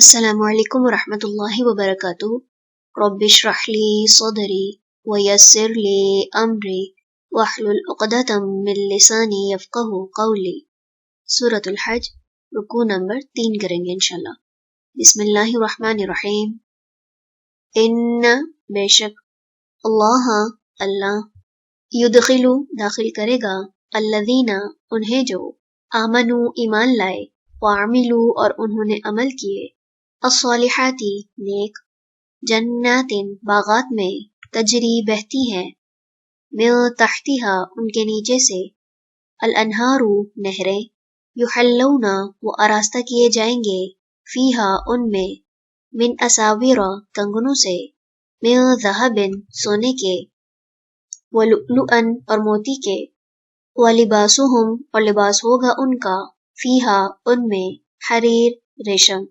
السلام علیکم ورحمۃ اللہ وبرکاتہ۔ رب اشرح لی صدری ویسر لی امری واحلل عقدۃ من لسانی یفقہوا قولی۔ سورۃ الحج، رکوع نمبر 3 کریں گے انشاءاللہ۔ بسم اللہ الرحمن الرحیم۔ ان بے شک، اللہ یدخل داخل کرے گا، الذین انہیں جو، آمنوا ایمان لائے، وعملوا اور انہوں نے عمل کیے، الصالحات نیک، جنات باغات میں، تجری بہتی ہے، من تحتہا ان کے نیچے سے، الانہار نہریں، یحلون وہ آراستہ کیے جائیں گے، فیہا ان میں، من اساور کنگنوں سے، من ذہب سونے کے، ولؤلؤا اور موتی کے، ولباسہم اور لباس ہوگا ان کا، فیہا ان میں، حریر ریشم،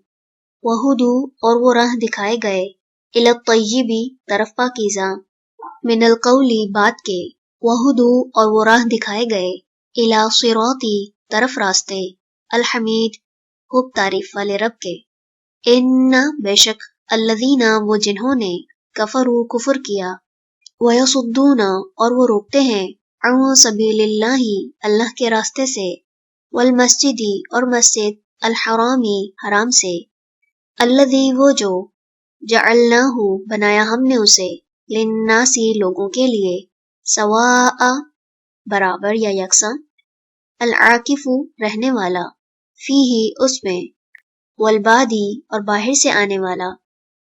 وہدو اور وہ راہ دکھائے گئے، الی الطیب طرف پاکیزہ، من القول بات کے، وہدو اور وہ راہ دکھائے گئے، الی صراط طرف راستے، الحمید خوب تعریف والے رب کے۔ ان بے شک، الذین وہ جنہوں نے، کفروا کفر کیا، ویصدون اور وہ روکتے ہیں، عن سبیل اللہ اللہ کے راستے سے، والمسجد اور مسجد، الحرام حرام سے، الذی وہ جو، جعلناہ بنایا ہم نے اسے، للناس لوگوں کے لیے، سواء برابر یا یکساں، العاکف رہنے والا، فیہ اس میں، والبادی اور باہر سے آنے والا،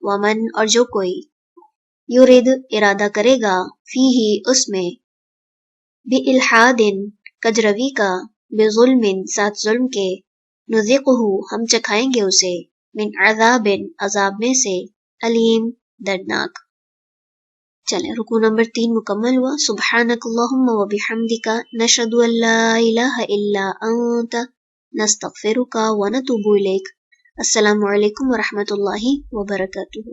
ومن اور جو کوئی، یرید ارادہ کرے گا، فیہ اس میں، بالحاد کجروی کا، بظلم ساتھ ظلم کے، نذقہ ہم چکھائیں گے اسے، من عذاب عذاب میں سے، علیم دردناک۔ چلیں رکوع نمبر 3 مکمل ہوا۔ سبحانک اللہم و بحمدک، نشہد ان لا الہ الا انت، نستغفرک و نتوب الیک۔ السلام علیکم ورحمۃ اللہ وبرکاتہ۔